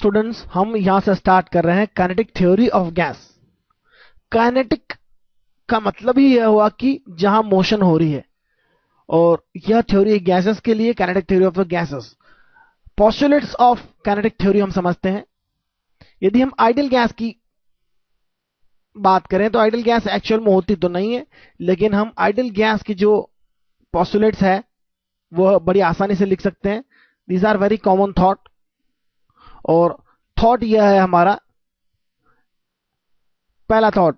Students, हम यहां से स्टार्ट कर रहे हैं kinetic theory of gas. Kinetic का मतलब ही यह हुआ कि जहां मोशन हो रही है, और यह थ्योरी गैसेस के लिए, kinetic theory of gases. Postulates of kinetic theory हम समझते हैं। यदि हम आइडियल गैस की बात करें तो आइडियल गैस एक्चुअल में होती तो नहीं है, लेकिन हम आइडियल गैस की जो पोस्टुलेट्स है वो बड़ी आसानी से लिख सकते हैं। These are very common thought, और थॉट यह है हमारा पहला thought,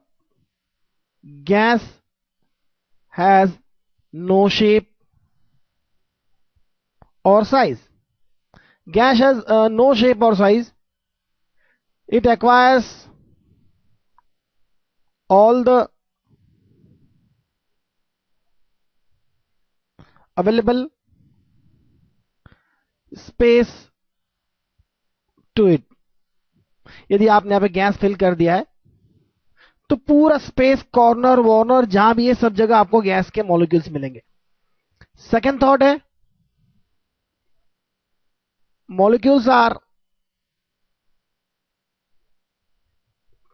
gas has no shape और size. Gas has no shape और size, it acquires all the available space to it। यदि आपने यहां पे गैस फिल कर दिया है तो पूरा स्पेस, कॉर्नर वॉर्नर जहां भी है, सब जगह आपको गैस के मॉलिक्यूल्स मिलेंगे। सेकेंड थॉट है, मॉलिक्यूल्स आर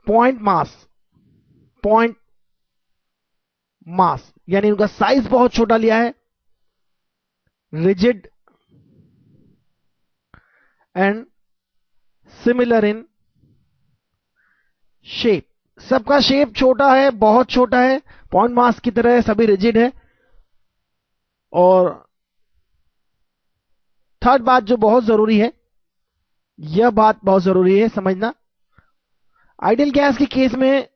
पॉइंट मास, यानी उनका साइज बहुत छोटा लिया है, rigid and similar in shape. सबका शेप छोटा है, बहुत छोटा है, पॉइंट मास की तरह है, सभी रिजिड है। और थर्ड बात जो बहुत जरूरी है, यह बात बहुत जरूरी है समझना, आइडियल गैस के केस में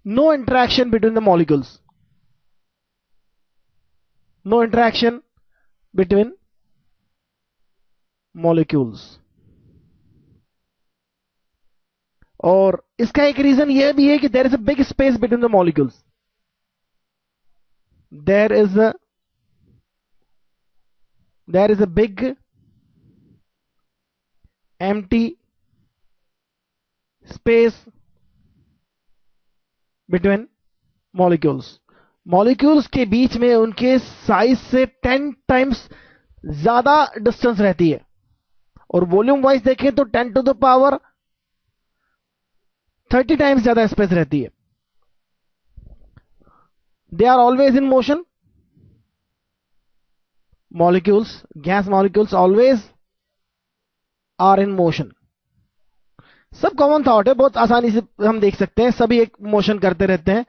no interaction between the molecules, no interaction between molecules. और इसका एक रीजन यह भी है कि there is a big space between the molecules, there is a big empty space between molecules. Molecules के बीच में उनके साइज से 10 टाइम्स ज्यादा डिस्टेंस रहती है, और वॉल्यूम वाइज देखें तो 10 टू द पावर 30 टाइम्स ज्यादा स्पेस रहती है। They are always in motion, molecules, gas molecules always are in motion. सब कॉमन थॉट है, बहुत आसानी से हम देख सकते हैं, सभी एक मोशन करते रहते हैं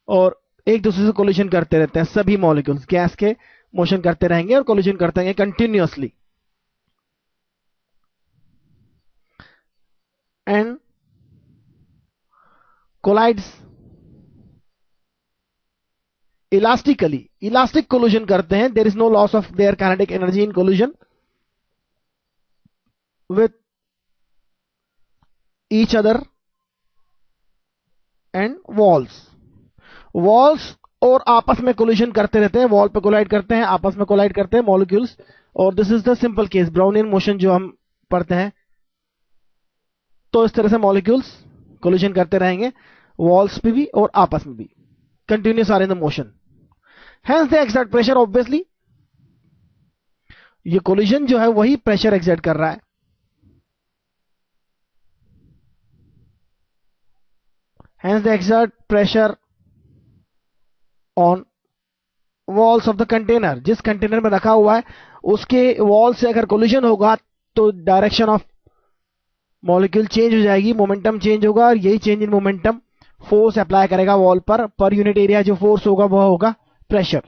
और एक दूसरे से कोलिजन करते रहते हैं। सभी मॉलिक्यूल्स गैस के मोशन करते रहेंगे और कोलिजन करते रहेंगे continuously. And collides elastically, elastic collision करते हैं। There is no loss of their kinetic energy in collision with each other and walls और आपस में कोलिजन करते रहते हैं, वॉल पे कोलाइड करते हैं, आपस में कोलाइड करते हैं मॉलिक्यूल्स। और this is the simple case, Brownian motion जो हम पढ़ते हैं, तो इस तरह से मॉलिक्यूल्स कोलिजन करते रहेंगे, वॉल्स पे भी और आपस में भी, continuous are in the motion. Hence the exert pressure, obviously ये कोलिजन जो है वही प्रेशर एक्सर्ट कर रहा है। Hence the exert pressure on walls of the container. जिस कंटेनर में रखा हुआ है उसके वॉल से अगर कोलिजन होगा तो डायरेक्शन ऑफ मॉलिक्यूल चेंज हो जाएगी, मोमेंटम चेंज होगा, और यही change in momentum force apply करेगा वॉल पर यूनिट एरिया जो फोर्स होगा वह होगा प्रेशर।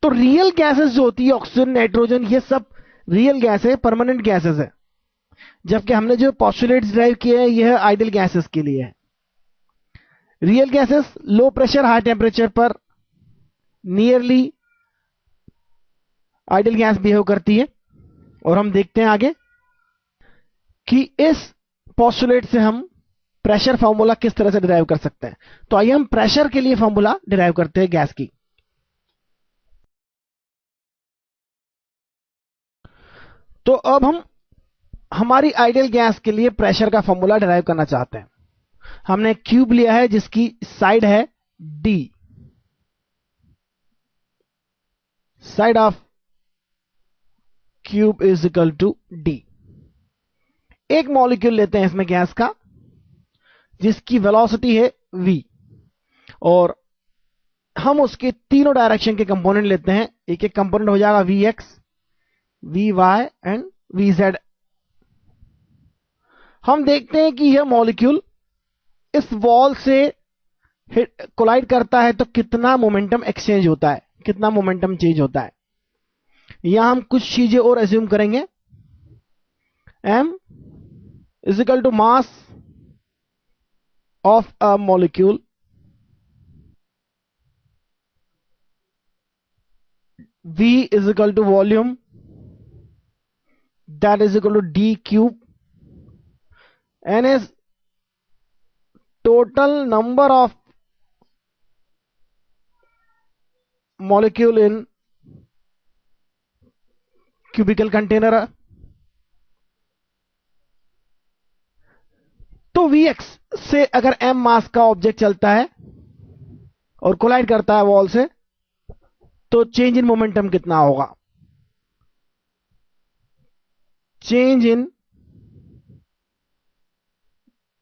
तो रियल गैसेस जो होती है, ऑक्सीजन, नाइट्रोजन, ये सब रियल गैस है, परमानेंट गैसेस है। जबकि हमने जो पोस्टुलेट्स ड्राइव किए हैं यह आइडियल गैसेस के लिए है। Real gases low pressure high temperature पर नियरली आइडियल गैस बिहेव करती है। और हम देखते हैं आगे कि इस पोस्टुलेट से हम प्रेशर फॉर्मूला किस तरह से डिराइव कर सकते हैं। तो आइए हम प्रेशर के लिए फॉर्मूला डिराइव करते हैं गैस की। तो अब हम हमारी आइडियल गैस के लिए प्रेशर का फॉर्मूला डिराइव करना चाहते हैं। हमने क्यूब लिया है जिसकी साइड है D, side of cube is equal to D. एक मॉलिक्यूल लेते हैं इसमें गैस का जिसकी वेलोसिटी है v, और हम उसके तीनों डायरेक्शन के कंपोनेंट लेते हैं। एक एक कंपोनेंट हो जाएगा vx, vy एंड vz। हम देखते हैं कि यह मॉलिक्यूल इस वॉल से कोलाइड करता है तो कितना मोमेंटम एक्सचेंज होता है, कितना मोमेंटम चेंज होता है। यहां हम कुछ चीजें और एज्यूम करेंगे। m is equal to mass of a molecule, v is equal to volume, that is equal to d cube, n is total number of molecule in cubical container। तो Vx से अगर m मास का object चलता है और collide करता है wall से, तो चेंज इन मोमेंटम कितना होगा? Change in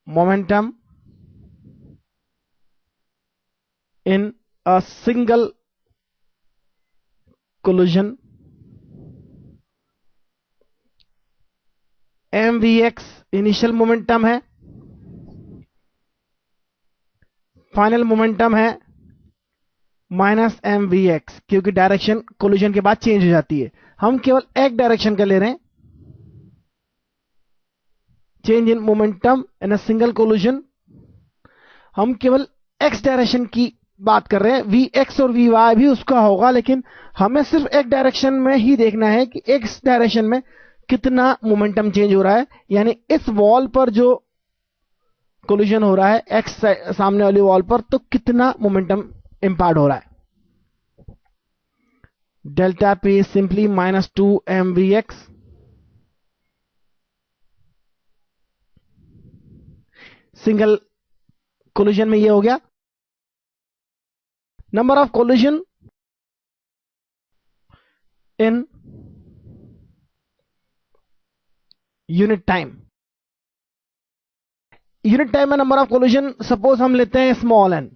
momentum in a single collision, mvx initial momentum है, फाइनल मोमेंटम है माइनस mvx, क्योंकि डायरेक्शन कोलिजन के बाद चेंज हो जाती है। हम केवल एक डायरेक्शन का ले रहे हैं। Change in momentum in a single collision, हम केवल x डायरेक्शन की बात कर रहे हैं। vx और vy भी उसका होगा, लेकिन हमें सिर्फ एक डायरेक्शन में ही देखना है कि x डायरेक्शन में कितना मोमेंटम चेंज हो रहा है, यानी इस वॉल पर जो कोलिजन हो रहा है x सामने वाली वॉल पर, तो कितना मोमेंटम इंपार्ट हो रहा है। Delta p simply -2 mvx, single collision में ये हो गया। Number of collision in unit time. Unit time में नंबर ऑफ कोलिजन सपोज हम लेते हैं small n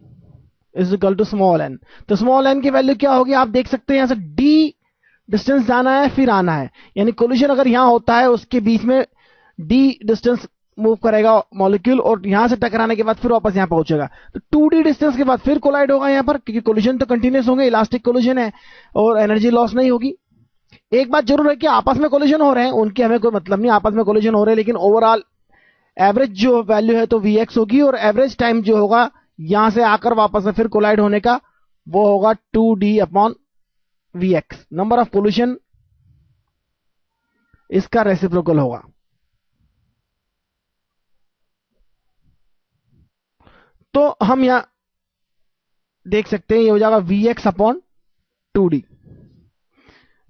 is equal to small n। तो स्मॉल n की वैल्यू क्या होगी? आप देख सकते हैं यहां से d डिस्टेंस जाना है फिर आना है, यानी कोलिजन अगर यहां होता है उसके बीच में d डिस्टेंस मूव करेगा मॉलिक्यूल, और यहां से टकराने के बाद फिर वापस यहां पहुंचेगा। तो 2d डिस्टेंस के बाद फिर कोलाइड होगा यहां पर, क्योंकि कोलिजन तो कंटिन्यूस होंगे, इलास्टिक कोलिजन है और एनर्जी लॉस नहीं होगी। एक बात जरूर है कि आपस में कोलिजन हो रहे हैं, उनकी हमें कोई मतलब नहीं, आपस में कोलिजन हो रहे हैं, लेकिन ओवरऑल एवरेज जो वैल्यू है तो vx होगी, और एवरेज टाइम जो होगा यहां से आकर वापस से फिर कोलाइड होने का, वो होगा 2d upon vx। Number of collision इसका रेसिप्रोकल होगा। तो हम यहां देख सकते हैं ये हो जाएगा vx upon 2d।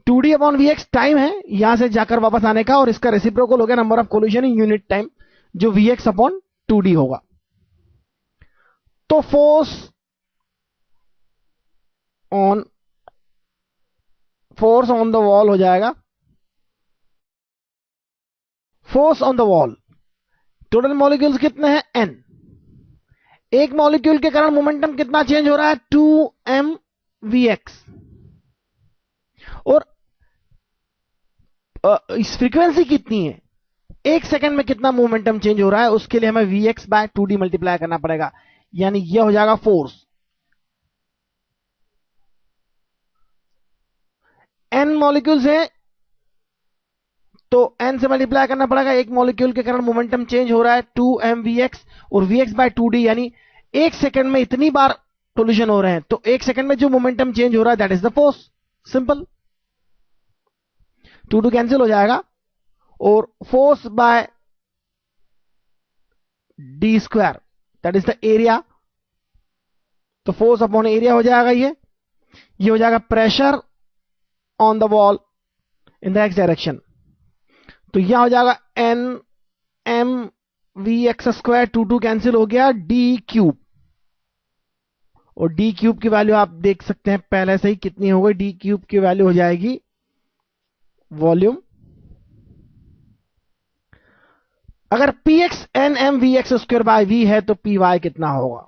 2d upon vx time है यहां से जाकर वापस आने का, और इसका रेसिप्रोकल हो गया number of collision in unit time, जो vx अपॉन 2d होगा। तो फोर्स ऑन द वॉल हो जाएगा, force on the wall, total molecules कितने हैं? n। एक मॉलिक्यूल के कारण मोमेंटम कितना चेंज हो रहा है? 2mvx। और इस फ्रीक्वेंसी कितनी है? एक सेकंड में कितना मोमेंटम चेंज हो रहा है, उसके लिए हमें vx बाय 2d मल्टीप्लाई करना पड़ेगा, यानी यह हो जाएगा फोर्स। n मॉलिक्यूल्स हैं तो n से मल्टीप्लाई करना पड़ेगा। एक मॉलिक्यूल के कारण मोमेंटम चेंज हो रहा है 2mvx, और vx बाय 2d, यानी एक सेकंड में इतनी बार कोलिजन हो रहे हैं, तो एक सेकंड में जो मोमेंटम चेंज हो रहा है that is the force. Simple, 2 cancel हो जाएगा, और force by D square that is the area. तो फोर्स अपॉन एरिया हो जाएगा ये हो जाएगा pressure on the wall in the x direction. तो यह हो जाएगा n m v x square, 2 cancel हो गया, d क्यूब, और d क्यूब की वैल्यू आप देख सकते हैं पहले से ही कितनी हो गई। d क्यूब की वैल्यू हो जाएगी वॉल्यूम अगर P X N M V X square by V है तो पी वाई कितना होगा?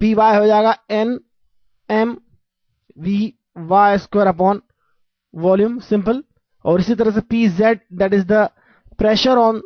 पी वाई हो जाएगा N M V Y square upon volume, simple. और इसी तरह से P Z that is the pressure on